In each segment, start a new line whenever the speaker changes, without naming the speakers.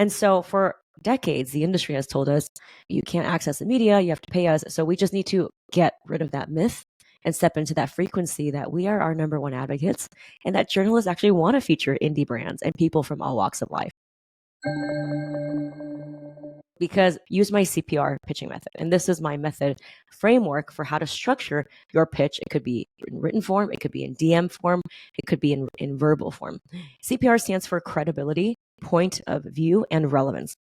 And so for decades, the industry has told us you can't access the media, you have to pay us. So we just need to get rid of that myth and step into that frequency that we are our number one advocates and that journalists actually want to feature indie brands and people from all walks of life. Because use my CPR pitching method. And this is my method framework for how to structure your pitch. It could be in written form, it could be in DM form, it could be in verbal form. CPR stands for credibility, point of view, and relevance.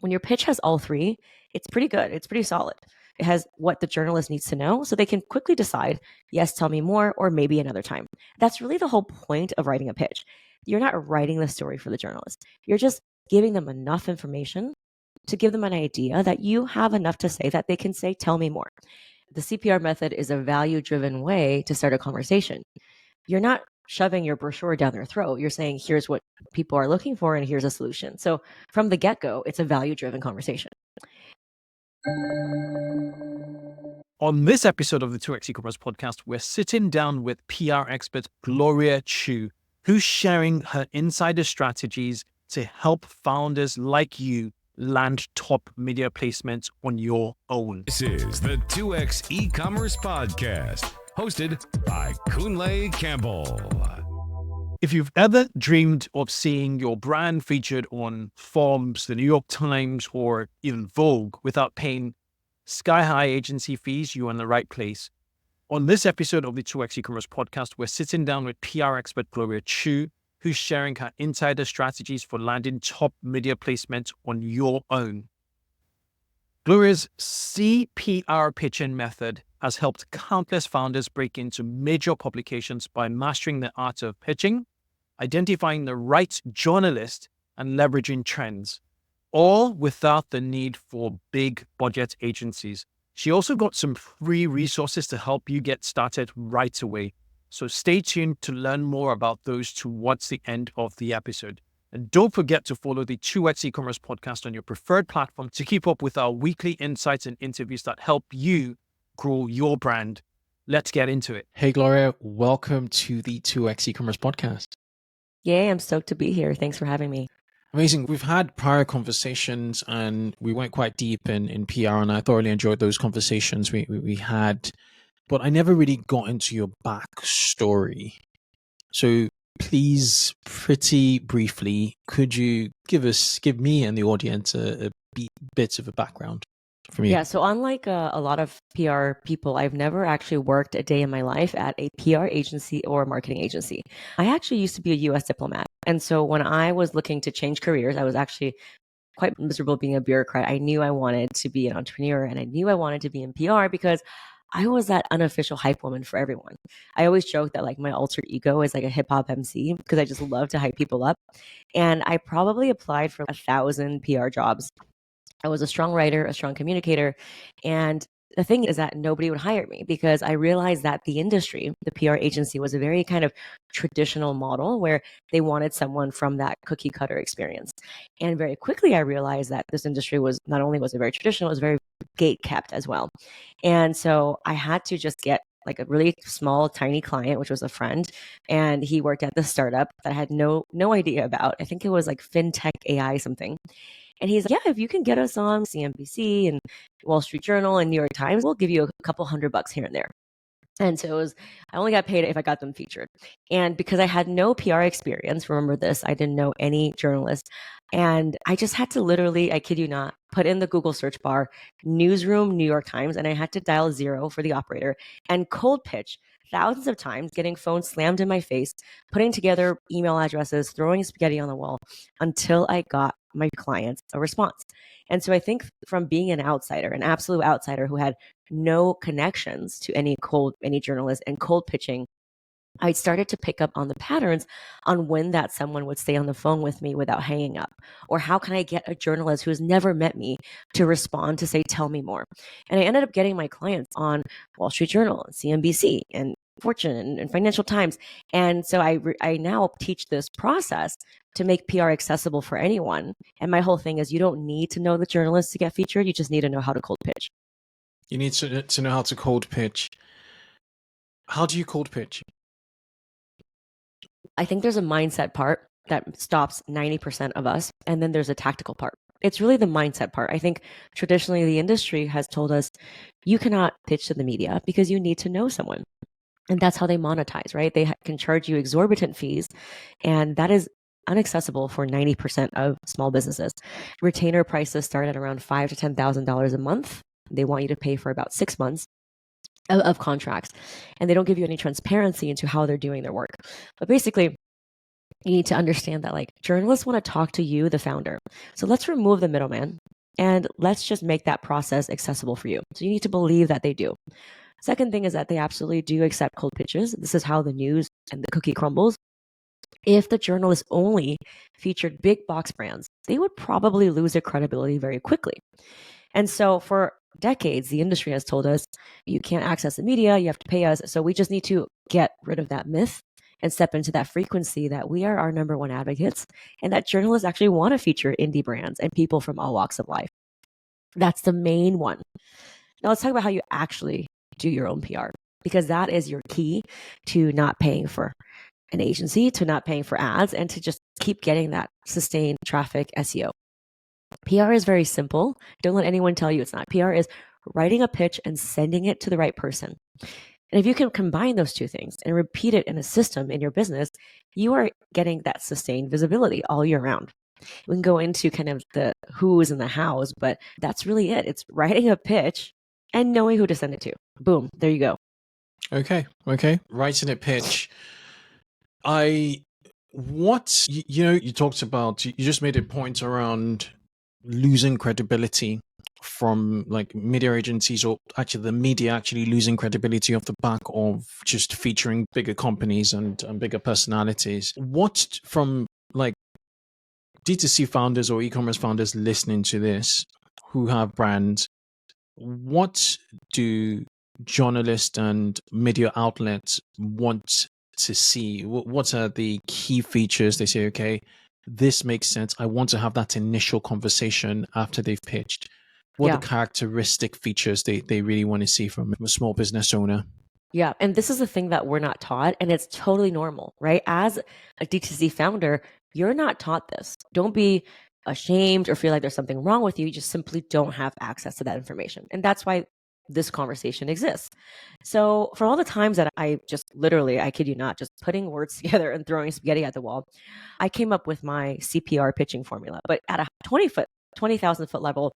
When your pitch has all three, it's pretty good. It's pretty solid. It has what the journalist needs to know so they can quickly decide, yes, tell me more, or maybe another time. That's really the whole point of writing a pitch. You're not writing the story for the journalist. You're just giving them enough information to give them an idea that you have enough to say that they can say, tell me more. The CPR method is a value-driven way to start a conversation. You're not shoving your brochure down their throat. You're saying, here's what people are looking for and here's a solution. So from the get-go, it's a value-driven conversation.
On this episode of the 2x eCommerce podcast, we're sitting down with PR expert Gloria Chou, who's sharing her insider strategies to help founders like you land top media placements on your own.
This is the 2x eCommerce podcast, hosted by Kunle Campbell.
If you've ever dreamed of seeing your brand featured on Forbes, the New York Times, or even Vogue without paying sky-high agency fees, you're in the right place. On this episode of the 2x eCommerce podcast, we're sitting down with PR expert Gloria Chou, who's sharing her insider strategies for landing top media placements on your own. Gloria's CPR pitching method has helped countless founders break into major publications by mastering the art of pitching, identifying the right journalist, and leveraging trends, all without the need for big budget agencies. She also got some free resources to help you get started right away. So stay tuned to learn more about those towards the end of the episode. And don't forget to follow the 2x eCommerce podcast on your preferred platform to keep up with our weekly insights and interviews that help you grow your brand. Let's get into it.
Hey, Gloria, welcome to the 2x eCommerce podcast.
Yay, I'm stoked to be here. Thanks for having me.
Amazing. We've had prior conversations and we went quite deep in PR, and I thoroughly enjoyed those conversations we had. But I never really got into your backstory. So please, pretty briefly, could you give me and the audience a bit of a background from you?
Yeah, so unlike a lot of PR people, I've never actually worked a day in my life at a PR agency or a marketing agency. I actually used to be a US diplomat. And so when I was looking to change careers, I was actually quite miserable being a bureaucrat. I knew I wanted to be an entrepreneur and I knew I wanted to be in PR because I was that unofficial hype woman for everyone. I always joke that like my alter ego is like a hip hop MC because I just love to hype people up. And I probably applied for 1,000 PR jobs. I was a strong writer, a strong communicator. And the thing is that nobody would hire me because I realized that the industry, the PR agency, was a very kind of traditional model where they wanted someone from that cookie cutter experience. And very quickly, I realized that this industry was not only was it very traditional, it was very gate kept as well. And so I had to just get like a really small, tiny client, which was a friend. And he worked at the startup that I had no idea about. I think it was like fintech AI something. And he's like, yeah, if you can get us on CNBC and Wall Street Journal and New York Times, we'll give you a couple $100 here and there. And so I only got paid if I got them featured. And because I had no PR experience, remember this, I didn't know any journalist. And I just had to literally, I kid you not, put in the Google search bar, newsroom, New York Times, and I had to dial 0 for the operator and cold pitch thousands of times, getting phones slammed in my face, putting together email addresses, throwing spaghetti on the wall until I got my clients a response. And so I think from being an outsider, an absolute outsider who had no connections to any journalist and cold pitching, I started to pick up on the patterns on when that someone would stay on the phone with me without hanging up. Or how can I get a journalist who has never met me to respond to say, tell me more? And I ended up getting my clients on Wall Street Journal and CNBC and Fortune and Financial Times. And so I now teach this process to make PR accessible for anyone. And my whole thing is you don't need to know the journalist to get featured. You just need to know how to cold pitch.
You need to know how to cold pitch. How do you cold pitch?
I think there's a mindset part that stops 90% of us. And then there's a tactical part. It's really the mindset part. I think traditionally the industry has told us you cannot pitch to the media because you need to know someone. And that's how they monetize, right? They can charge you exorbitant fees. And that is unaccessible for 90% of small businesses. Retainer prices start at around $5,000 to $10,000 a month. They want you to pay for about 6 months of contracts. And they don't give you any transparency into how they're doing their work. But basically, you need to understand that like journalists want to talk to you, the founder. So let's remove the middleman and let's just make that process accessible for you. So you need to believe that they do. Second thing is that they absolutely do accept cold pitches. This is how the news and the cookie crumbles. If the journalist only featured big box brands, they would probably lose their credibility very quickly. And so for decades, the industry has told us you can't access the media, you have to pay us. So we just need to get rid of that myth and step into that frequency that we are our number one advocates and that journalists actually want to feature indie brands and people from all walks of life. That's the main one. Now let's talk about how you actually do your own PR, because that is your key to not paying for an agency, to not paying for ads, and to just keep getting that sustained traffic SEO. PR is very simple. Don't let anyone tell you it's not. PR is writing a pitch and sending it to the right person. And if you can combine those two things and repeat it in a system in your business, you are getting that sustained visibility all year round. We can go into kind of the who's and the how's, but that's really it. It's writing a pitch and knowing who to send it to. Boom, there you go.
Okay. Writing a pitch. You talked about, you just made a point around losing credibility from like media agencies, or actually the media actually losing credibility off the back of just featuring bigger companies and bigger personalities. What from like D2C founders or e-commerce founders listening to this who have brands, what do journalists and media outlets want to see? What are the key features they say, okay, this makes sense, I want to have that initial conversation after they've pitched? What are the characteristic features they really want to see from a small business owner?
Yeah. And this is the thing that we're not taught, and it's totally normal, right? As a D2C founder, you're not taught this. Don't be ashamed or feel like there's something wrong with you. You just simply don't have access to that information. And that's why this conversation exists. So for all the times that I just literally, I kid you not, just putting words together and throwing spaghetti at the wall, I came up with my CPR pitching formula. But at a 20,000 foot level,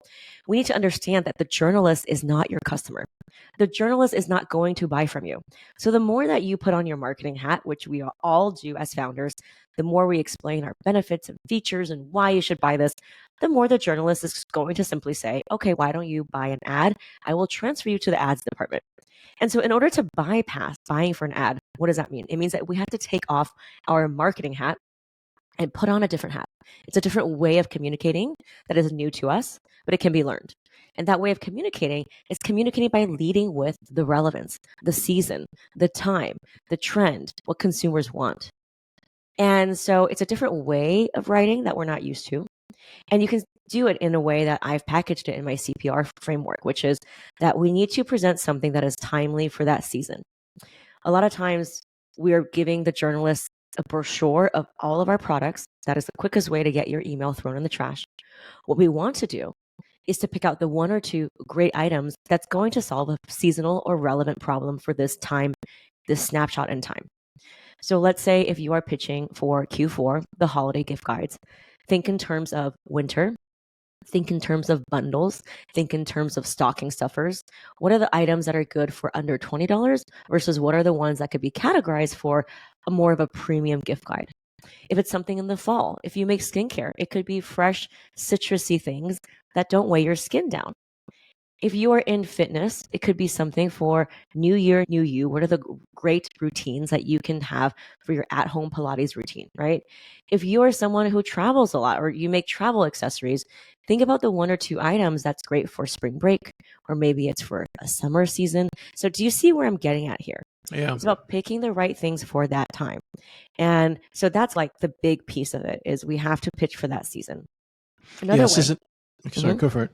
we need to understand that the journalist is not your customer. The journalist is not going to buy from you. So the more that you put on your marketing hat, which we all do as founders, the more we explain our benefits and features and why you should buy this, the more the journalist is going to simply say, okay, why don't you buy an ad? I will transfer you to the ads department. And so in order to bypass buying for an ad, what does that mean? It means that we have to take off our marketing hat and put on a different hat. It's a different way of communicating that is new to us, but it can be learned. And that way of communicating is communicating by leading with the relevance, the season, the time, the trend, what consumers want. And so it's a different way of writing that we're not used to. And you can do it in a way that I've packaged it in my CPR framework, which is that we need to present something that is timely for that season. A lot of times we are giving the journalists a brochure of all of our products. That is the quickest way to get your email thrown in the trash. What we want to do is to pick out the one or two great items that's going to solve a seasonal or relevant problem for this time, this snapshot in time. So let's say if you are pitching for Q4, the holiday gift guides, think in terms of winter, think in terms of bundles, think in terms of stocking stuffers. What are the items that are good for under $20 versus what are the ones that could be categorized for a more of a premium gift guide? If it's something in the fall, if you make skincare, it could be fresh, citrusy things that don't weigh your skin down. If you are in fitness, it could be something for new year, new you. What are the great routines that you can have for your at-home Pilates routine, right? If you are someone who travels a lot or you make travel accessories, think about the one or two items that's great for spring break, or maybe it's for a summer season. So do you see where I'm getting at here?
Yeah.
It's about picking the right things for that time. And so that's like the big piece of it is we have to pitch for that season. Another way.
Sorry, go for it.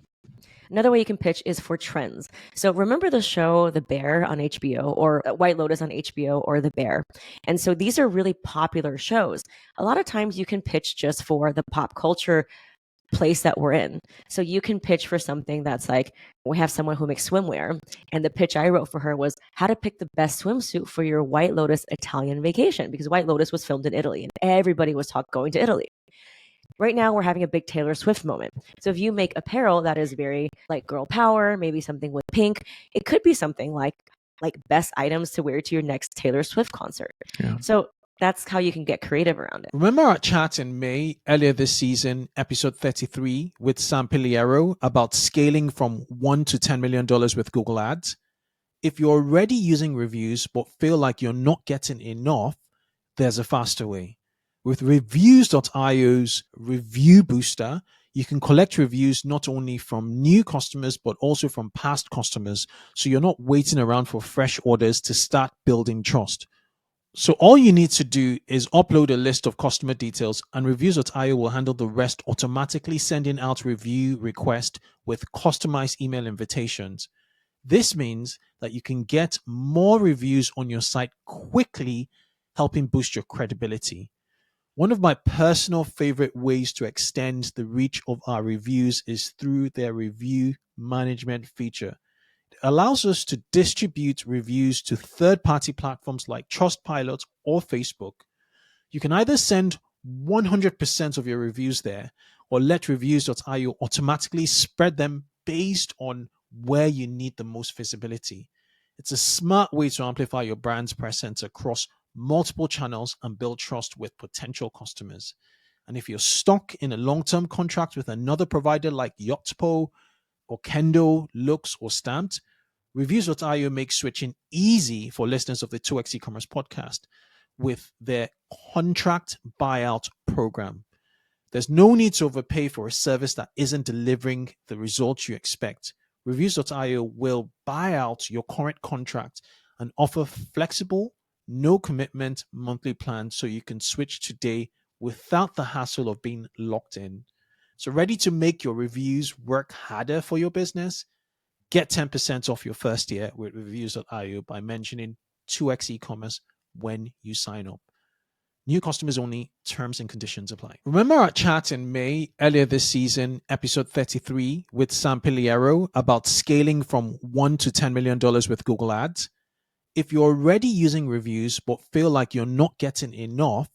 Another way you can pitch is for trends. So remember the show The Bear on HBO, or White Lotus on HBO, or The Bear. And so these are really popular shows. A lot of times you can pitch just for the pop culture place that we're in. So you can pitch for something that's like, we have someone who makes swimwear, and the pitch I wrote for her was how to pick the best swimsuit for your White Lotus Italian vacation, because White Lotus was filmed in Italy and everybody was going to Italy. Right now we're having a big Taylor Swift moment. So if you make apparel that is very like girl power, maybe something with pink, it could be something like best items to wear to your next Taylor Swift concert.
Yeah.
So that's how you can get creative around it.
Remember our chat in May, earlier this season, episode 33, with Sam Piliero about scaling from $1 to $10 million with Google Ads? If you're already using reviews but feel like you're not getting enough, there's a faster way. With Reviews.io's Review Booster, you can collect reviews not only from new customers but also from past customers, so you're not waiting around for fresh orders to start building trust. So all you need to do is upload a list of customer details, and Reviews.io will handle the rest, automatically sending out review requests with customized email invitations. This means that you can get more reviews on your site quickly, helping boost your credibility. One of my personal favorite ways to extend the reach of our reviews is through their review management feature. It allows us to distribute reviews to third-party platforms like Trustpilot or Facebook. You can either send 100% of your reviews there, or let Reviews.io automatically spread them based on where you need the most visibility. It's a smart way to amplify your brand's presence across multiple channels and build trust with potential customers. And if you're stuck in a long-term contract with another provider like Yotpo or Kendo, Lux, or Stamped, Reviews.io makes switching easy for listeners of the 2x eCommerce podcast with their contract buyout program. There's no need to overpay for a service that isn't delivering the results you expect. Reviews.io will buy out your current contract and offer flexible, no commitment monthly plans so you can switch today without the hassle of being locked in. So ready to make your reviews work harder for your business? Get 10% off your first year with Reviews.io by mentioning 2x eCommerce when you sign up. New customers only. Terms and conditions apply. Remember our chat in May, earlier this season, episode 33, with Sam Piliero about scaling from $1 to $10 million with Google Ads? If you're already using reviews but feel like you're not getting enough,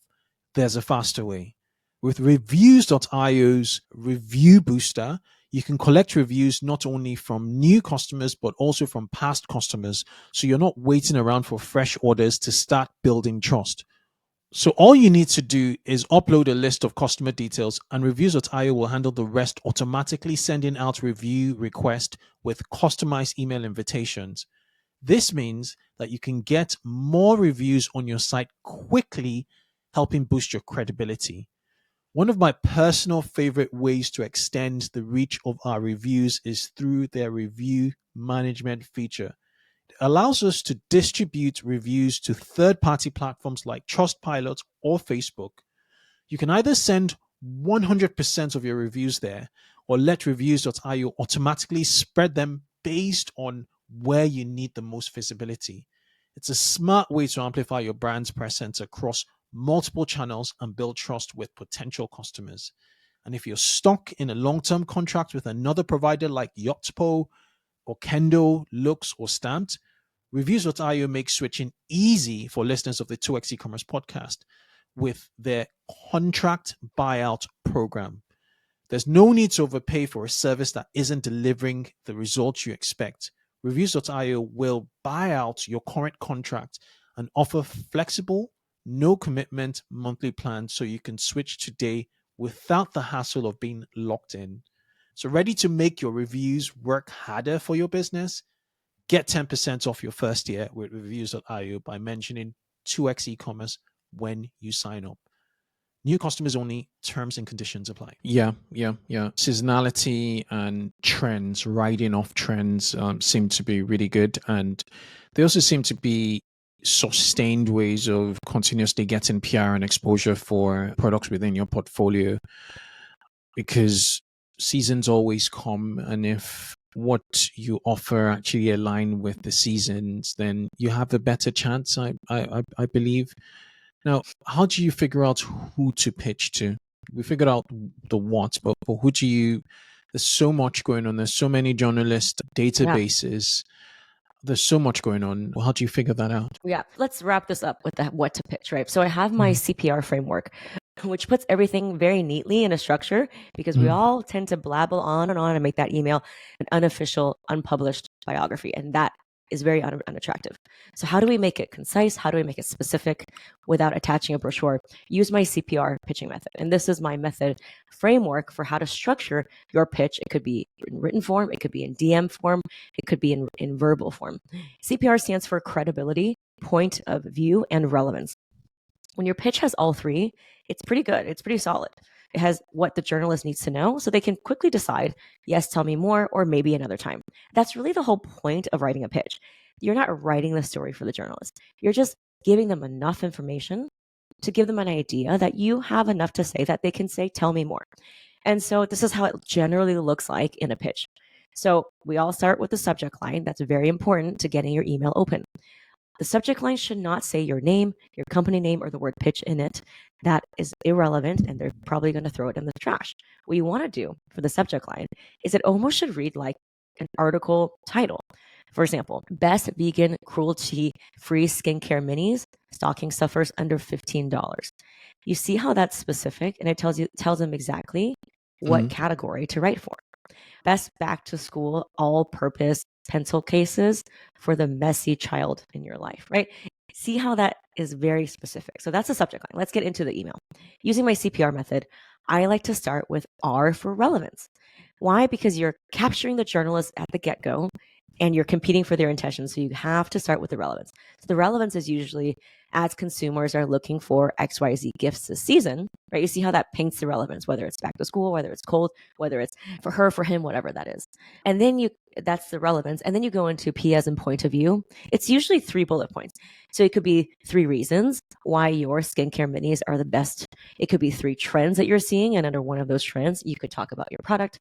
there's a faster way. With Reviews.io's Review Booster, you can collect reviews not only from new customers but also from past customers, so you're not waiting around for fresh orders to start building trust. So all you need to do is upload a list of customer details, and Reviews.io will handle the rest, automatically sending out review requests with customized email invitations. This means that you can get more reviews on your site quickly, helping boost your credibility. One of my personal favorite ways to extend the reach of our reviews is through their review management feature. It allows us to distribute reviews to third-party platforms like Trustpilot or Facebook. You can either send 100% of your reviews there, or let Reviews.io automatically spread them based on where you need the most visibility. It's a smart way to amplify your brand's presence across multiple channels and build trust with potential customers. And if you're stuck in a long-term contract with another provider like Yotpo or Kendo, Lux, or Stamped, Reviews.io makes switching easy for listeners of the 2x eCommerce podcast with their contract buyout program. There's no need to overpay for a service that isn't delivering the results you expect. Reviews.io will buy out your current contract and offer flexible, no commitment monthly plans so you can switch today without the hassle of being locked in. So ready to make your reviews work harder for your business? Get 10% off your first year with Reviews.io by mentioning 2x eCommerce when you sign up. New customers only. Terms and conditions apply. Yeah. Seasonality and trends, riding off trends, seem to be really good. And they also seem to be sustained ways of continuously getting PR and exposure for products within your portfolio, because seasons always come. And if what you offer actually align with the seasons, then you have a better chance, I believe. Now, how do you figure out who to pitch to? We figured out the what, but who do you? There's so much going on. There's so many journalist
Yeah.
databases. There's so much going on. How do you figure that out?
Yeah, let's wrap this up with the what to pitch, right? So I have my CPR framework, which puts everything very neatly in a structure because we all tend to blabble on and make that email an unofficial, unpublished biography. And that is very unattractive. So how do we make it concise? How do we make it specific without attaching a brochure? Use my CPR pitching method. And this is my method framework for how to structure your pitch. It could be in written form, it could be in DM form, it could be in verbal form. CPR stands for credibility, point of view, and relevance. When your pitch has all three, it's pretty good. It's pretty solid. It has what the journalist needs to know so they can quickly decide, yes, tell me more, or maybe another time. That's really the whole point of writing a pitch. You're not writing the story for the journalist. You're just giving them enough information to give them an idea that you have enough to say that they can say, tell me more. And so this is how it generally looks like in a pitch. So we all start with the subject line. That's very important to getting your email open. The subject line should not say your name, your company name, or the word pitch in it. That is irrelevant, and they're probably going to throw it in the trash. What you want to do for the subject line is it almost should read like an article title. For example, best vegan cruelty-free skincare minis, stocking stuffers under $15. You see how that's specific, and it tells them exactly what category to write for. Best back to school all purpose pencil cases for the messy child in your life, right? See how that is very specific. So that's the subject line. Let's get into the email. Using my CPR method, I like to start with R for relevance. Why? Because you're capturing the journalist at the get-go and you're competing for their attention. So you have to start with the relevance. So the relevance is usually as consumers are looking for XYZ gifts this season, right? You see how that paints the relevance, whether it's back to school, whether it's cold, whether it's for her, for him, whatever that is. And then that's the relevance. And then you go into P as in point of view. It's usually 3 bullet points. So it could be 3 reasons why your skincare minis are the best. It could be 3 trends that you're seeing. And under one of those trends, you could talk about your product.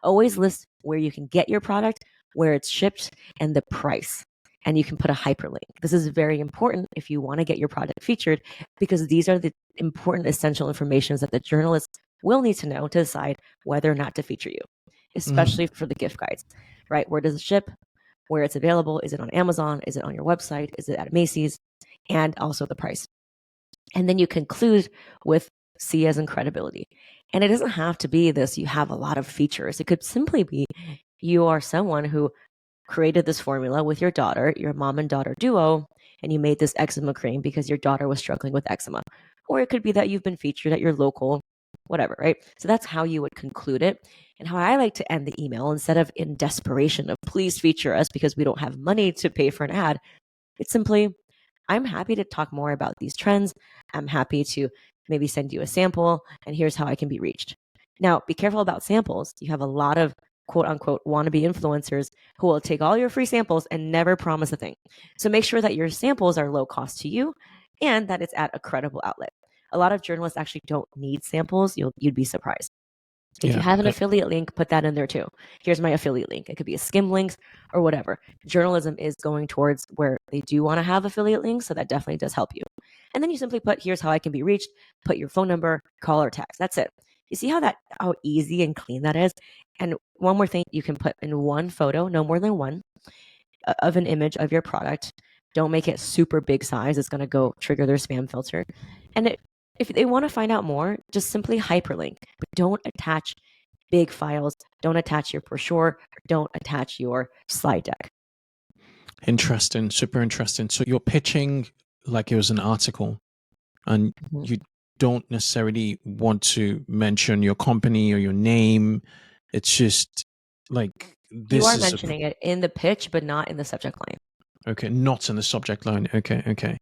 Always list where you can get your product, where it's shipped, and the price. And you can put a hyperlink. This is very important if you want to get your product featured, because these are the important essential information that the journalist will need to know to decide whether or not to feature you, especially for the gift guides, right? Where does it ship? Where it's available? Is it on Amazon? Is it on your website? Is it at Macy's? And also the price. And then you conclude with C as in credibility. And it doesn't have to be this, you have a lot of features. It could simply be you are someone who created this formula with your daughter, your mom and daughter duo, and you made this eczema cream because your daughter was struggling with eczema. Or it could be that you've been featured at your local, whatever, right? So that's how you would conclude it. And how I like to end the email, instead of in desperation of please feature us because we don't have money to pay for an ad, it's simply, I'm happy to talk more about these trends. I'm happy to maybe send you a sample, and here's how I can be reached. Now, be careful about samples. You have a lot of quote unquote wannabe influencers who will take all your free samples and never promise a thing. So make sure that your samples are low cost to you and that it's at a credible outlet. A lot of journalists actually don't need samples. You'd be surprised. If you have an affiliate link, put that in there too. Here's my affiliate link. It could be a skim links or whatever. Journalism is going towards where they do want to have affiliate links, so that definitely does help you. And then you simply put, here's how I can be reached, put your phone number, call or text. That's it. You see how easy and clean that is? And one more thing, you can put in one photo, no more than one, of an image of your product. Don't make it super big size. It's going to go trigger their spam filter. And if they want to find out more, just simply hyperlink. But don't attach big files. Don't attach your brochure. Don't attach your slide deck.
Interesting. Super interesting. So you're pitching like it was an article, and you don't necessarily want to mention your company or your name. It's just like this.
You are mentioning it in the pitch, but not in the subject line.
Okay, not in the subject line. Okay.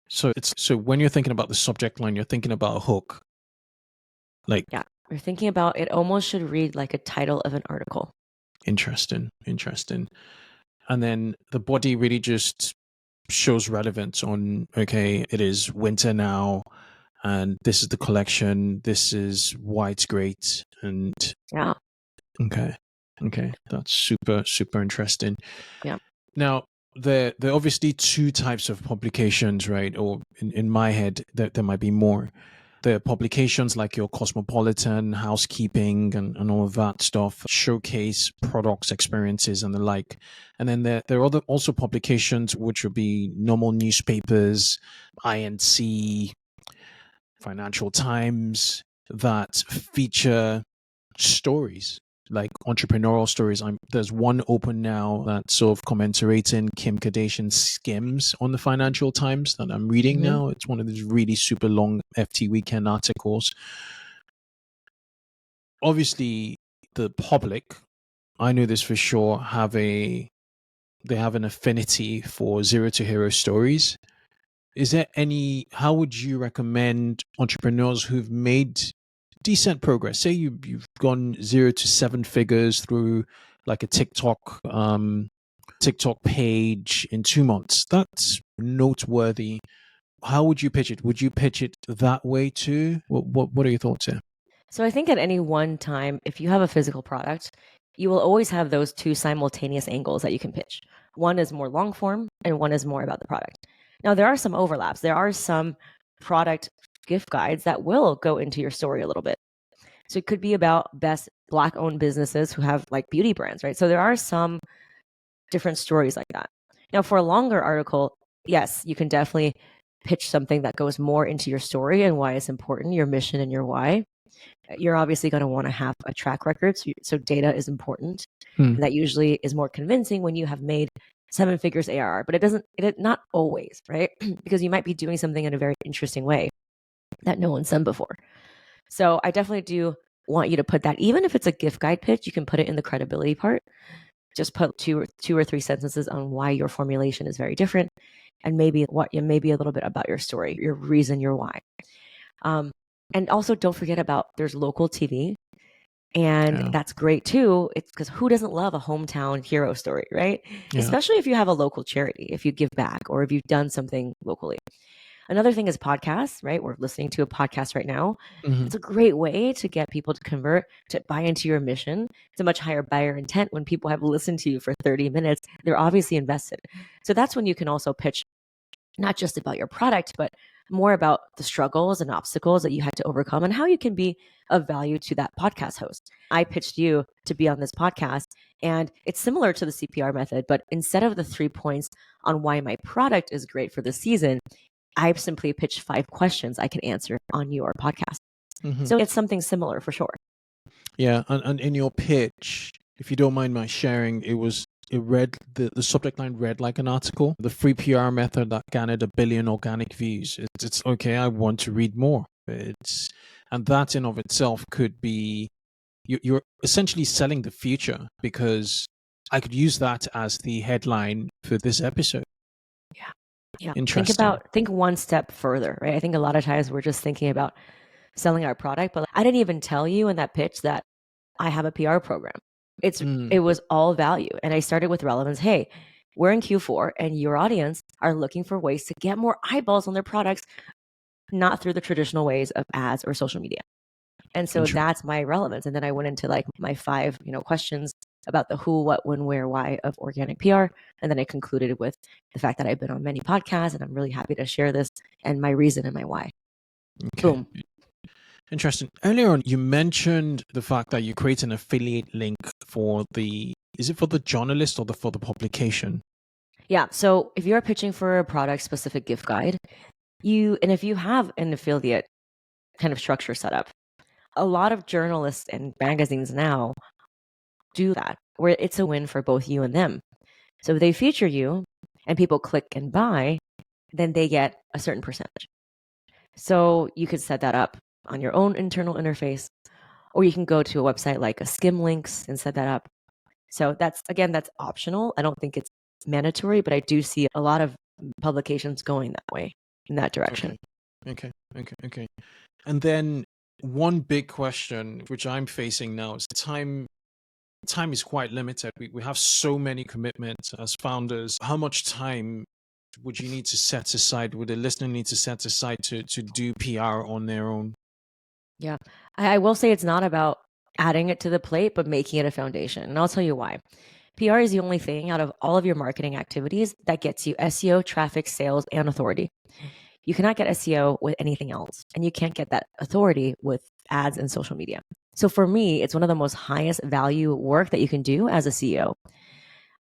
So when you're thinking about the subject line, you're thinking about a hook. Like,
yeah, you're thinking about it. Almost should read like a title of an article.
Interesting. And then the body really just shows relevance on, okay, it is winter now, and this is the collection, this is why it's great. And
yeah,
okay. Okay, that's super, super interesting.
Yeah.
Now, there are obviously two types of publications, right? Or in my head, there might be more. There are publications like your Cosmopolitan, Housekeeping, and all of that stuff, showcase products, experiences, and the like. And then there are other also publications which would be normal newspapers, INC, Financial Times, that feature stories, like entrepreneurial stories. There's one open now that's sort of commentating Kim Kardashian's skims on the Financial Times that I'm reading now. It's one of these really super long FT Weekend articles. Obviously, the public, I know this for sure, they have an affinity for zero to hero stories. Is there how would you recommend entrepreneurs who've made decent progress? Say you've gone 0 to 7 figures through like a TikTok page in 2 months. That's noteworthy. How would you pitch it? Would you pitch it that way too? What are your thoughts here?
So I think at any one time, if you have a physical product, you will always have those two simultaneous angles that you can pitch. One is more long form and one is more about the product. Now, there are some overlaps. There are some product gift guides that will go into your story a little bit. So it could be about best Black owned businesses who have like beauty brands, right? So there are some different stories like that. Now, for a longer article, yes, you can definitely pitch something that goes more into your story and why it's important, your mission and your why. You're obviously going to want to have a track record. So data is important. And that usually is more convincing when you have made 7 figures ARR, but not always, right? Because you might be doing something in a very interesting way that no one's done before. So I definitely do want you to put that, even if it's a gift guide pitch, you can put it in the credibility part. Just put two or three sentences on why your formulation is very different, and maybe a little bit about your story, your reason, your why. And also don't forget about there's local TV, and that's great too. It's because who doesn't love a hometown hero story, right?
Yeah.
Especially if you have a local charity, if you give back, or if you've done something locally. Another thing is podcasts, right? We're listening to a podcast right now. It's a great way to get people to convert, to buy into your mission. It's a much higher buyer intent when people have listened to you for 30 minutes. They're obviously invested. So that's when you can also pitch not just about your product, but more about the struggles and obstacles that you had to overcome and how you can be of value to that podcast host. I pitched you to be on this podcast, and it's similar to the CPR method, but instead of the 3 points on why my product is great for the season, I simply pitched 5 questions I can answer on your podcast. So it's something similar for sure.
Yeah, and in your pitch, if you don't mind my sharing, the subject line read like an article. The free PR method that garnered 1 billion organic views. It's okay. I want to read more. And that in of itself could be you're essentially selling the future, because I could use that as the headline for this episode.
Yeah.
Interesting.
Think one step further, right? I think a lot of times we're just thinking about selling our product, but I didn't even tell you in that pitch that I have a PR program. It was all value. And I started with relevance. Hey, we're in Q4 and your audience are looking for ways to get more eyeballs on their products, not through the traditional ways of ads or social media. And so that's my relevance. And then I went into like my 5, questions about the who, what, when, where, why of organic PR. And then I concluded with the fact that I've been on many podcasts and I'm really happy to share this and my reason and my why.
Okay.
Boom.
Interesting. Earlier on, you mentioned the fact that you create an affiliate link is it for the journalist or for the publication?
Yeah. So if you're pitching for a product specific gift guide, and if you have an affiliate kind of structure set up, a lot of journalists and magazines now do that, where it's a win for both you and them. So if they feature you and people click and buy, then they get a certain percentage. So you could set that up on your own internal interface, or you can go to a website like a Skim Links and set that up. So that's optional. I don't think it's mandatory, but I do see a lot of publications going that way, in that direction.
Okay. And then one big question which I'm facing now is time is quite limited. We have so many commitments as founders. How much time would you need to set aside? Would a listener need to set aside to do PR on their own?
Yeah. I will say it's not about adding it to the plate, but making it a foundation. And I'll tell you why. PR is the only thing out of all of your marketing activities that gets you SEO, traffic, sales, and authority. You cannot get SEO with anything else, and you can't get that authority with ads and social media. So for me, it's one of the most highest value work that you can do as a CEO.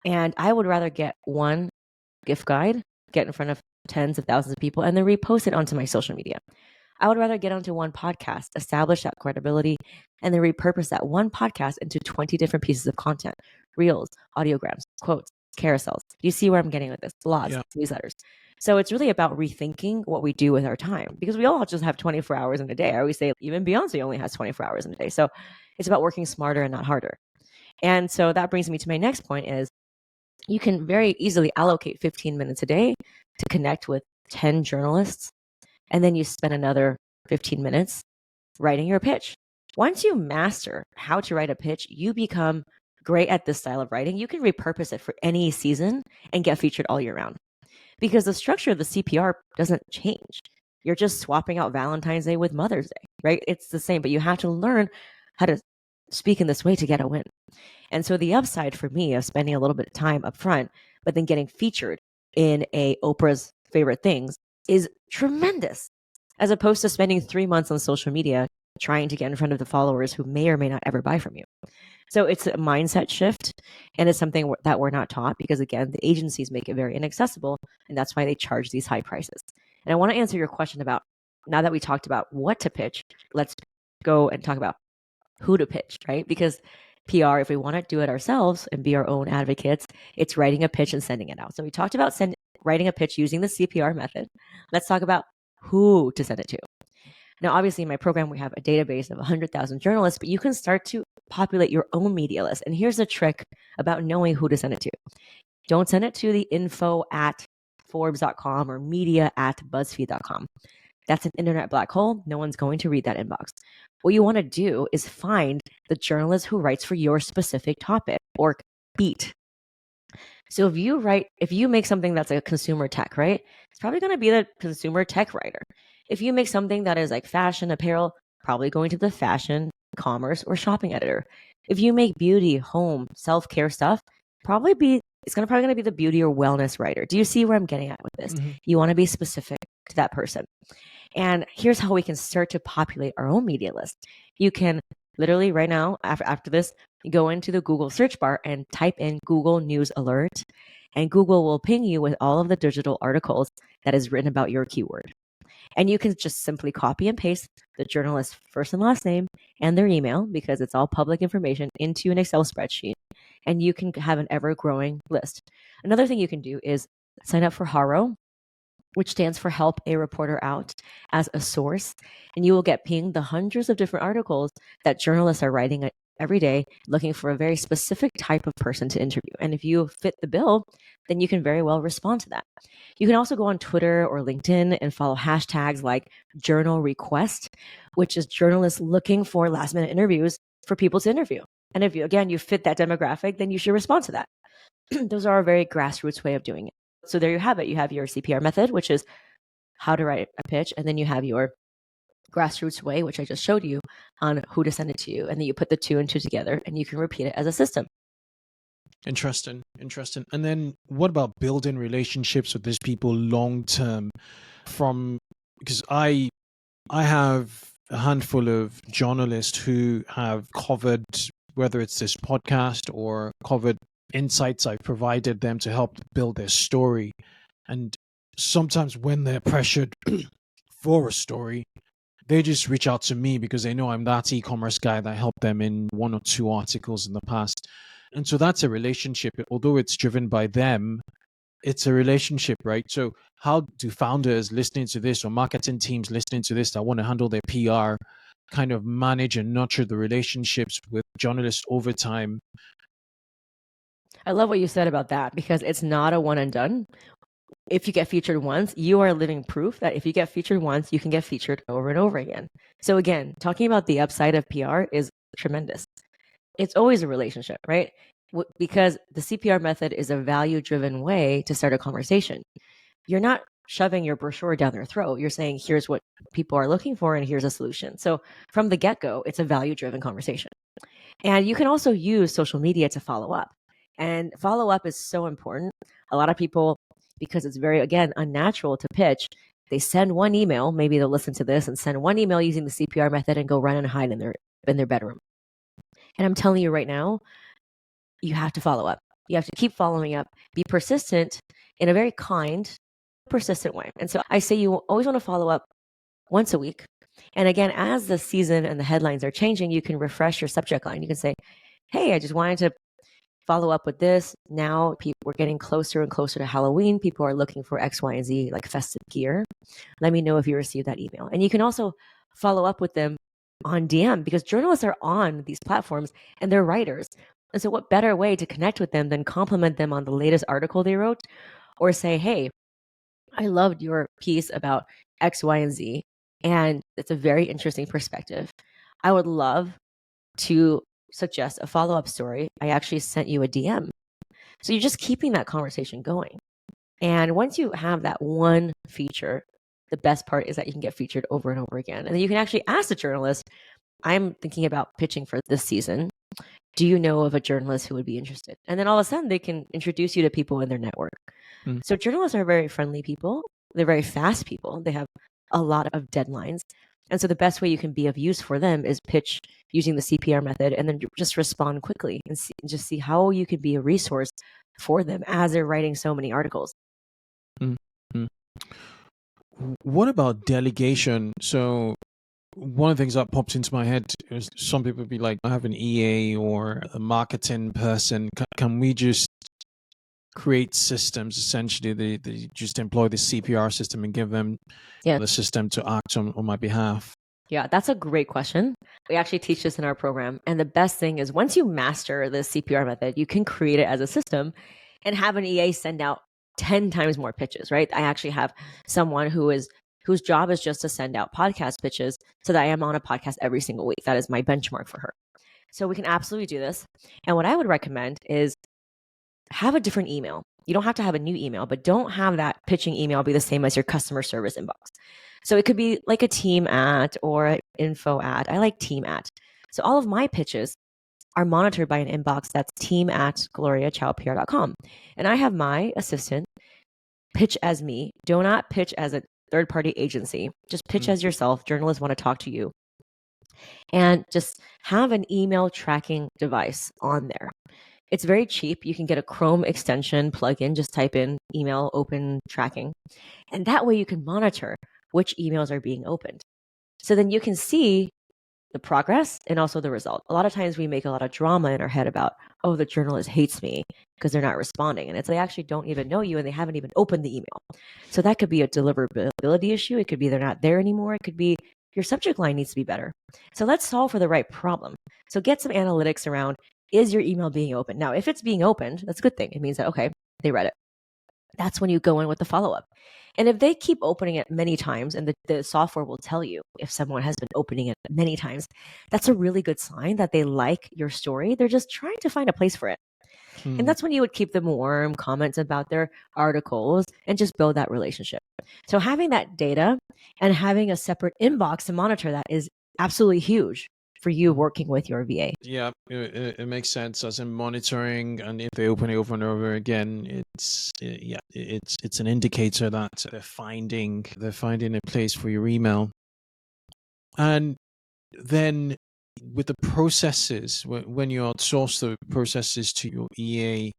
And I would rather get one gift guide, get in front of tens of thousands of people, and then repost it onto my social media. I would rather get onto one podcast, establish that credibility, and then repurpose that one podcast into 20 different pieces of content, reels, audiograms, quotes, carousels. Do you see where I'm getting with this? Blogs, newsletters. So it's really about rethinking what we do with our time, because we all just have 24 hours in a day. I always say even Beyonce only has 24 hours in a day. So it's about working smarter and not harder. And so that brings me to my next point is you can very easily allocate 15 minutes a day to connect with 10 journalists, and then you spend another 15 minutes writing your pitch. Once you master how to write a pitch, you become great at this style of writing. You can repurpose it for any season and get featured all year round, because the structure of the CPR doesn't change. You're just swapping out Valentine's Day with Mother's Day, right? It's the same, but you have to learn how to speak in this way to get a win. And so the upside for me of spending a little bit of time up front, but then getting featured in a Oprah's favorite things is tremendous, as opposed to spending 3 months on social media trying to get in front of the followers who may or may not ever buy from you. So it's a mindset shift, and it's something that we're not taught because, again, the agencies make it very inaccessible, and that's why they charge these high prices. And I want to answer your question about, now that we talked about what to pitch, let's go and talk about who to pitch, right? Because PR, if we want to do it ourselves and be our own advocates, it's writing a pitch and sending it out. So we talked about writing a pitch using the CPR method. Let's talk about who to send it to. Now, obviously, in my program, we have a database of 100,000 journalists, but you can start to populate your own media list. And here's the trick about knowing who to send it to. Don't send it to the info@forbes.com or media@buzzfeed.com. That's an internet black hole. No one's going to read that inbox. What you want to do is find the journalist who writes for your specific topic or beat. So if you make something that's like a consumer tech, right? It's probably going to be the consumer tech writer. If you make something that is like fashion apparel, probably going to the fashion, commerce, or shopping editor. If you make beauty, home, self-care stuff, it's probably going to be the beauty or wellness writer. Do you see where I'm getting at with this? Mm-hmm. You want to be specific to that person. And here's how we can start to populate our own media list. You can literally right now, after this, go into the Google search bar and type in Google News Alert, and Google will ping you with all of the digital articles that is written about your keyword. And you can just simply copy and paste the journalist's first and last name and their email, because it's all public information, into an Excel spreadsheet. And you can have an ever-growing list. Another thing you can do is sign up for HARO, which stands for Help a Reporter Out, as a source. And you will get pinged the hundreds of different articles that journalists are writing every day, looking for a very specific type of person to interview. And if you fit the bill, then you can very well respond to that. You can also go on Twitter or LinkedIn and follow hashtags like Journal Request, which is journalists looking for last minute interviews for people to interview. And if you fit that demographic, then you should respond to that. Those are a very grassroots way of doing it. So there you have it. You have your CPR method, which is how to write a pitch. And then you have your grassroots way, which I just showed you, on who to send it to you. And then you put the 2 and 2 together and you can repeat it as a system.
Interesting. And then what about building relationships with these people long term? Because I have a handful of journalists who have covered, whether it's this podcast or covered insights I've provided them to help build their story. And sometimes when they're pressured for a story, they just reach out to me because they know I'm that e-commerce guy that helped them in 1 or 2 articles in the past. And so that's a relationship. Although it's driven by them, it's a relationship, right? So how do founders listening to this or marketing teams listening to this that want to handle their PR kind of manage and nurture the relationships with journalists over time?
I love what you said about that, because it's not a one and done. If you get featured once, you are living proof that if you get featured once, you can get featured over and over again. So again, talking about the upside of PR is tremendous. It's always a relationship, right? Because the CPR method is a value-driven way to start a conversation. You're not shoving your brochure down their throat. You're saying, here's what people are looking for and here's a solution. So from the get-go, it's a value-driven conversation. And you can also use social media to follow up. And follow up is so important. A lot of people, because it's very, again, unnatural to pitch, they send one email, maybe they'll listen to this and send one email using the CPR method and go run and hide in their bedroom. And I'm telling you right now, you have to follow up. You have to keep following up, be persistent in a very kind, persistent way. And so I say you always want to follow up once a week. And again, as the season and the headlines are changing, you can refresh your subject line. You can say, hey, I just wanted to follow up with this. Now we're getting closer and closer to Halloween. People are looking for X, Y, and Z, like festive gear. Let me know if you received that email. And you can also follow up with them on DM, because journalists are on these platforms and they're writers. And so what better way to connect with them than compliment them on the latest article they wrote, or say, hey, I loved your piece about X, Y, and Z. And it's a very interesting perspective. I would love to suggest a follow-up story. I actually sent you a DM. So you're just keeping that conversation going. And once you have that one feature, the best part is that you can get featured over and over again. And then you can actually ask the journalist, I'm thinking about pitching for this season. Do you know of a journalist who would be interested? And then all of a sudden they can introduce you to people in their network. So journalists are very friendly people. They're very fast people. They have a lot of deadlines. And so the best way you can be of use for them is pitch using the CPR method, and then just respond quickly and just see how you can be a resource for them as they're writing so many articles.
Mm-hmm. What about delegation? So one of the things that pops into my head is some people be like, I have an EA or a marketing person. Can we just create systems, essentially? They just employ the CPR system and give them the system to act on my behalf?
Yeah, that's a great question. We actually teach this in our program. And the best thing is once you master the CPR method, you can create it as a system and have an EA send out 10 times more pitches, right? I actually have someone whose job is just to send out podcast pitches so that I am on a podcast every single week. That is my benchmark for her. So we can absolutely do this. And what I would recommend is have a different email. You don't have to have a new email, but don't have that pitching email be the same as your customer service inbox. So it could be like a team @ or an info @ I like team @. So all of my pitches are monitored by an inbox that's team@gloriachowpr.com. And I have my assistant pitch as me. Do not pitch as a third-party agency. Just pitch as yourself. Journalists want to talk to you. And just have an email tracking device on there. It's very cheap. You can get a Chrome extension plugin. Just type in email open tracking. And that way you can monitor which emails are being opened. So then you can see the progress and also the result. A lot of times we make a lot of drama in our head about, oh, the journalist hates me because they're not responding. And it's they actually don't even know you and they haven't even opened the email. So that could be a deliverability issue. It could be they're not there anymore. It could be your subject line needs to be better. So let's solve for the right problem. So get some analytics around, is your email being opened? Now, if it's being opened, that's a good thing. It means that, okay, they read it. That's when you go in with the follow-up. And if they keep opening it many times, and the software will tell you if someone has been opening it many times, that's a really good sign that they like your story. They're just trying to find a place for it. And that's when you would keep them warm, comments about their articles, and just build that relationship. So having that data and having a separate inbox to monitor that is absolutely huge for you working with your VA.
Yeah, it makes sense as in monitoring, and if they open it over and over again, it's an indicator that they're finding a place for your email. And then with the processes, when you outsource the processes to your EA.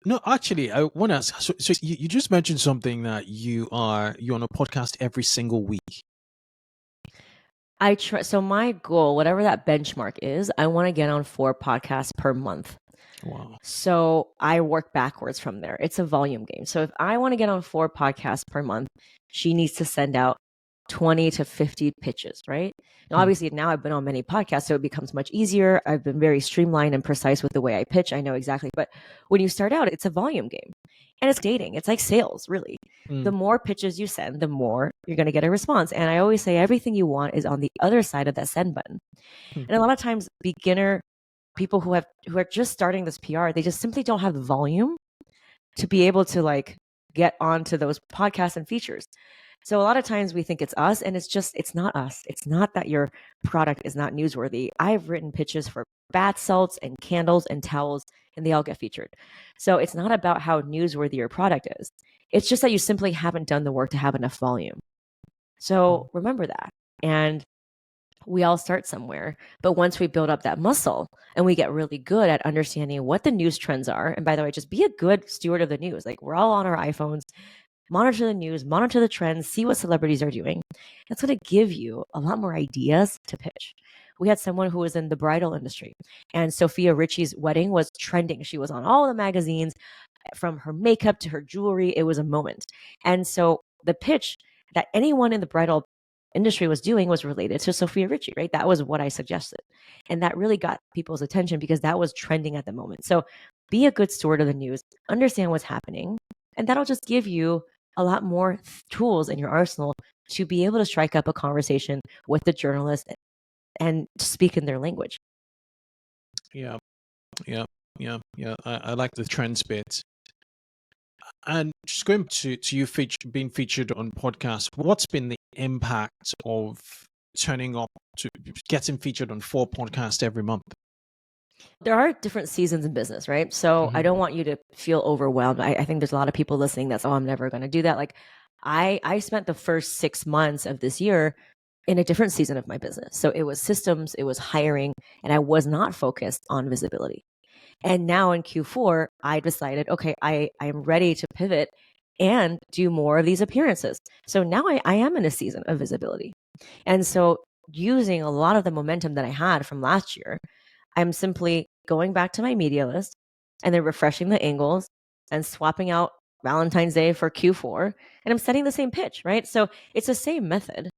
No, actually, I want to ask. So you just mentioned something that you're on a podcast every single week.
So my goal, whatever that benchmark is, I want to get on 4 podcasts per month.
Wow.
So I work backwards from there. It's a volume game. So if I want to get on 4 podcasts per month, she needs to send out 20 to 50 pitches, right? Now, obviously, now I've been on many podcasts, so it becomes much easier. I've been very streamlined and precise with the way I pitch. I know exactly. But when you start out, it's a volume game. And it's dating. It's like sales, really. The more pitches you send, the more you're going to get a response. And I always say everything you want is on the other side of that send button. And a lot of times, beginner people who are just starting this PR, they just simply don't have the volume to be able to get onto those podcasts and features. So a lot of times we think it's us, and it's not us. It's not that your product is not newsworthy. I've written pitches for bath salts and candles and towels, and they all get featured. So it's not about how newsworthy your product is. It's just that you simply haven't done the work to have enough volume. So remember that. And we all start somewhere. But once we build up that muscle and we get really good at understanding what the news trends are, and by the way, just be a good steward of the news. Like, we're all on our iPhones, monitor the news, monitor the trends, see what celebrities are doing. That's going to give you a lot more ideas to pitch. We had someone who was in the bridal industry, and Sophia Richie's wedding was trending. She was on all the magazines, from her makeup to her jewelry. It was a moment. And so the pitch that anyone in the bridal industry was doing was related to Sophia Richie, right? That was what I suggested. And that really got people's attention because that was trending at the moment. So be a good steward of the news, understand what's happening, and that'll just give you a lot more tools in your arsenal to be able to strike up a conversation with the journalist and speak in their language.
Yeah. I like the trends bit. And just going to you being featured on podcasts, what's been the impact of turning up to getting featured on 4 podcasts every month?
There are different seasons in business, right? So I don't want you to feel overwhelmed. I think there's a lot of people listening that's, oh, I'm never going to do that. Like, I spent the first 6 months of this year in a different season of my business. So it was systems, it was hiring, and I was not focused on visibility. And now in Q4, I decided, okay, I am ready to pivot and do more of these appearances. So now I am in a season of visibility. And so using a lot of the momentum that I had from last year, I'm simply going back to my media list and then refreshing the angles and swapping out Valentine's Day for Q4. And I'm setting the same pitch, right? So it's the same method,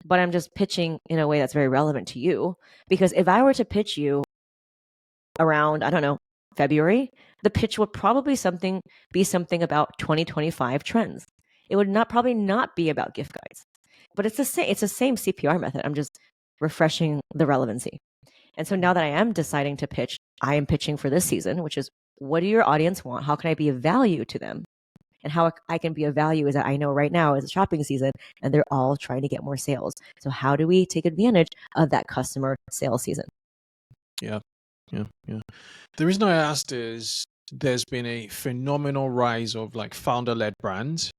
but I'm just pitching in a way that's very relevant to you. Because if I were to pitch you around, I don't know, February, the pitch would probably be something about 2025 trends. It would probably not be about gift guides. But it's the same CPR method. I'm just refreshing the relevancy. And so now that I am deciding to pitch, I am pitching for this season, which is, what do your audience want? How can I be of value to them? And how I can be of value is that I know right now is a shopping season and they're all trying to get more sales. So how do we take advantage of that customer sales season?
Yeah. The reason I asked is there's been a phenomenal rise of like founder-led brands,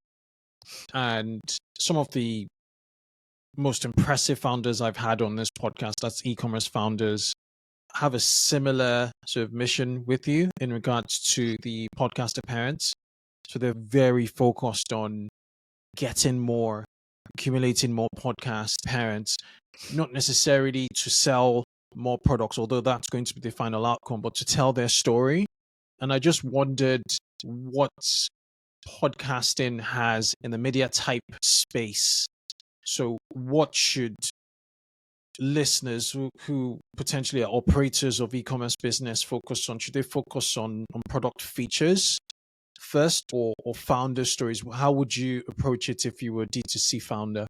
and some of the most impressive founders I've had on this podcast, that's e-commerce founders, have a similar sort of mission with you in regards to the podcast appearance. So they're very focused on getting more, accumulating more podcast appearance, not necessarily to sell more products, although that's going to be the final outcome, but to tell their story. And I just wondered what podcasting has in the media type space. So what should listeners who potentially are operators of e-commerce business focus on? Should they focus on product features first, or founder stories? How would you approach it if you were a D2C founder?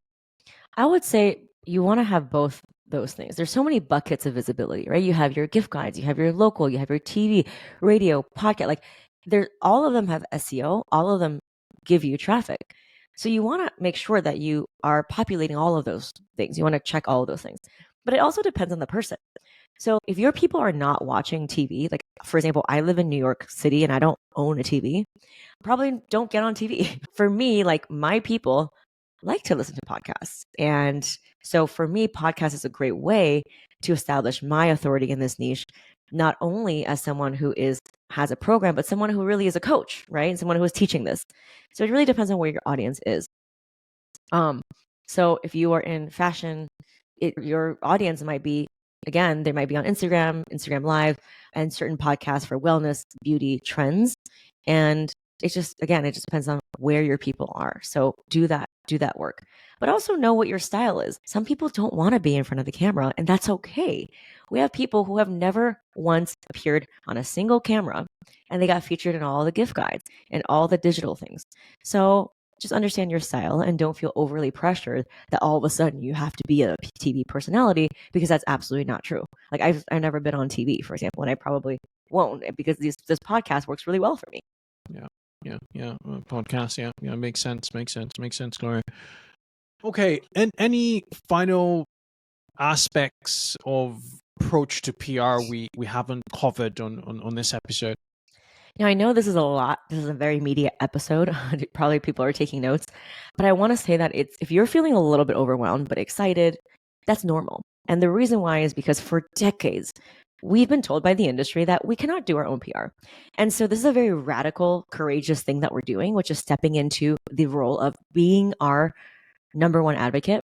I would say you want to have both those things. There's so many buckets of visibility, right? You have your gift guides, you have your local, you have your TV, radio, podcast. Like, all of them have SEO, all of them give you traffic. So you want to make sure that you are populating all of those things. You want to check all of those things. But it also depends on the person. So if your people are not watching TV, like, for example, I live in New York City and I don't own a TV, probably don't get on TV. For me, like, my people like to listen to podcasts. And so for me, podcast is a great way to establish my authority in this niche, not only as someone who has a program, but someone who really is a coach, right? And someone who is teaching this. So it really depends on where your audience is. So if you are in fashion, your audience might be, again, they might be on Instagram Live, and certain podcasts for wellness, beauty, trends. And it just depends on where your people are. So do that work. But also know what your style is. Some people don't want to be in front of the camera, and that's okay. We have people who have never once appeared on a single camera, and they got featured in all the gift guides and all the digital things. So just understand your style and don't feel overly pressured that all of a sudden you have to be a TV personality, because that's absolutely not true. Like, I've never been on TV, for example, and I probably won't, because this podcast works really well for me.
Yeah. Podcast. Yeah. Makes sense, Gloria. Okay. And any final aspects of approach to PR we haven't covered on this episode?
Now, I know this is a lot. This is a very media episode. Probably people are taking notes. But I want to say that if you're feeling a little bit overwhelmed but excited, that's normal. And the reason why is because for decades, we've been told by the industry that we cannot do our own PR. And so this is a very radical, courageous thing that we're doing, which is stepping into the role of being our number one advocate.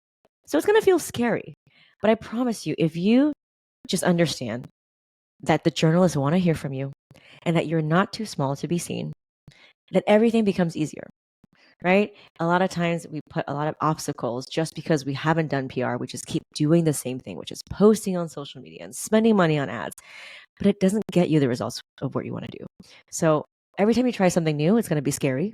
So it's going to feel scary. But I promise you, if you just understand that the journalists want to hear from you and that you're not too small to be seen, that everything becomes easier, right? A lot of times we put a lot of obstacles just because we haven't done PR. We just keep doing the same thing, which is posting on social media and spending money on ads, but it doesn't get you the results of what you want to do. So every time you try something new, it's going to be scary,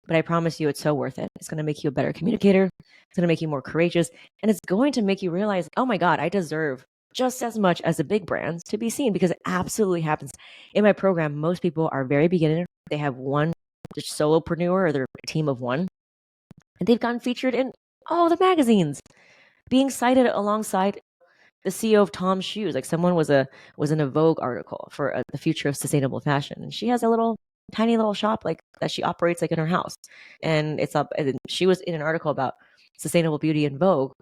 but I promise you it's so worth it. It's going to make you a better communicator. It's going to make you more courageous, and it's going to make you realize, oh my God, I deserve just as much as the big brands to be seen, because it absolutely happens. In my program, most people are very beginner. They have one solopreneur or they're a team of one, and they've gotten featured in all the magazines, being cited alongside the CEO of Tom's Shoes. Like someone was in a Vogue article for the future of sustainable fashion, and she has a little tiny little shop like that she operates like in her house, and it's up. And she was in an article about sustainable beauty in Vogue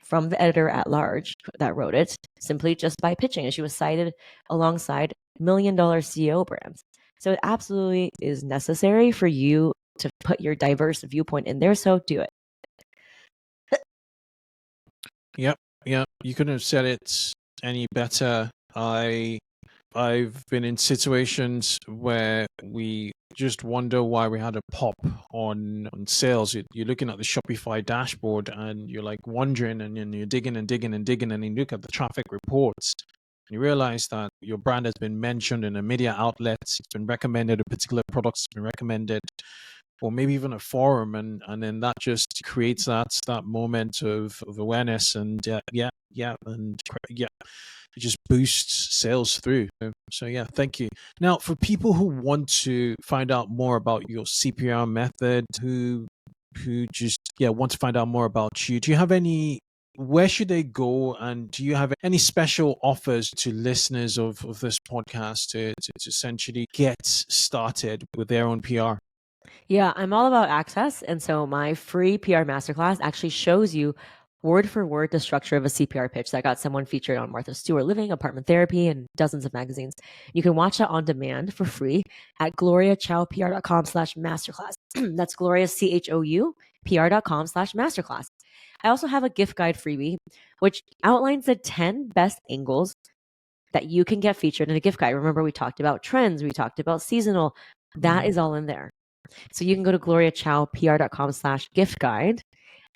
from the editor at large that wrote it, simply just by pitching. And she was cited alongside $1 million CEO brands. So it absolutely is necessary for you to put your diverse viewpoint in there. So do it.
Yep. You couldn't have said it any better. I've been in situations where we just wonder why we had a pop on sales. You're looking at the Shopify dashboard and you're like wondering, and you're digging and you look at the traffic reports and you realize that your brand has been mentioned in a media outlet, it's been recommended, a particular product has been recommended, or maybe even a forum, and then that just creates that moment of awareness, and it just boosts sales through. So yeah, thank you. Now, for people who want to find out more about your CPR method, who just want to find out more about you, do you have where should they go, and do you have any special offers to listeners of this podcast to essentially get started with their own PR?
Yeah, I'm all about access. And so my free PR masterclass actually shows you word for word the structure of a CPR pitch that got someone featured on Martha Stewart Living, Apartment Therapy, and dozens of magazines. You can watch that on demand for free at gloriachoupr.com/masterclass. That's Gloria, CHOU, PR.com/masterclass. I also have a gift guide freebie, which outlines the 10 best angles that you can get featured in a gift guide. Remember, we talked about trends, we talked about seasonal. That is all in there. So you can go to gloriachoupr.com/gift guide,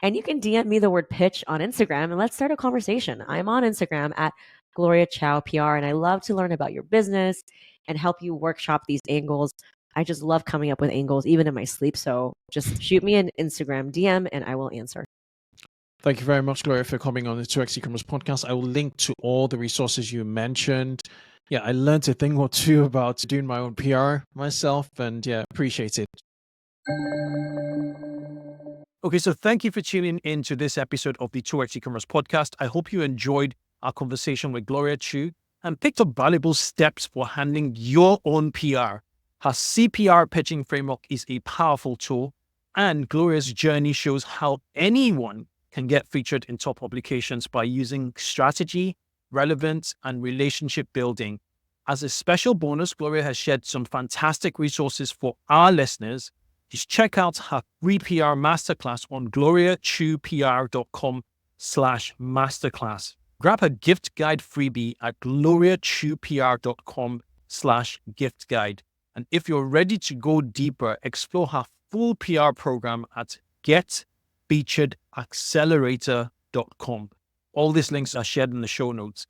and you can DM me the word pitch on Instagram and let's start a conversation. I'm on Instagram at Gloria Chou PR, and I love to learn about your business and help you workshop these angles. I just love coming up with angles even in my sleep. So just shoot me an Instagram DM and I will answer.
Thank you very much, Gloria, for coming on the 2x eCommerce podcast. I will link to all the resources you mentioned. Yeah, I learned a thing or two about doing my own PR myself, and appreciate it.
Okay, so thank you for tuning in to this episode of the 2x eCommerce podcast. I hope you enjoyed our conversation with Gloria Chou and picked up valuable steps for handling your own PR. Her CPR pitching framework is a powerful tool, and Gloria's journey shows how anyone can get featured in top publications by using strategy, relevance, and relationship building. As a special bonus, Gloria has shared some fantastic resources for our listeners. Just check out her free PR masterclass on gloriachoupr.com/masterclass. Grab her gift guide freebie at gloriachoupr.com/gift guide. And if you're ready to go deeper, explore her full PR program at getfeaturedaccelerator.com. All these links are shared in the show notes.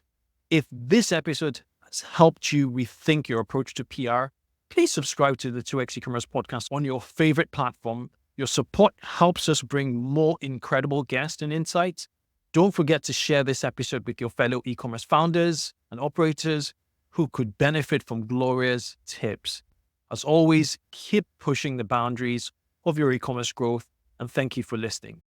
If this episode has helped you rethink your approach to PR, please subscribe to the 2x eCommerce podcast on your favorite platform. Your support helps us bring more incredible guests and insights. Don't forget to share this episode with your fellow e-commerce founders and operators who could benefit from Gloria's tips. As always, keep pushing the boundaries of your e-commerce growth, and thank you for listening.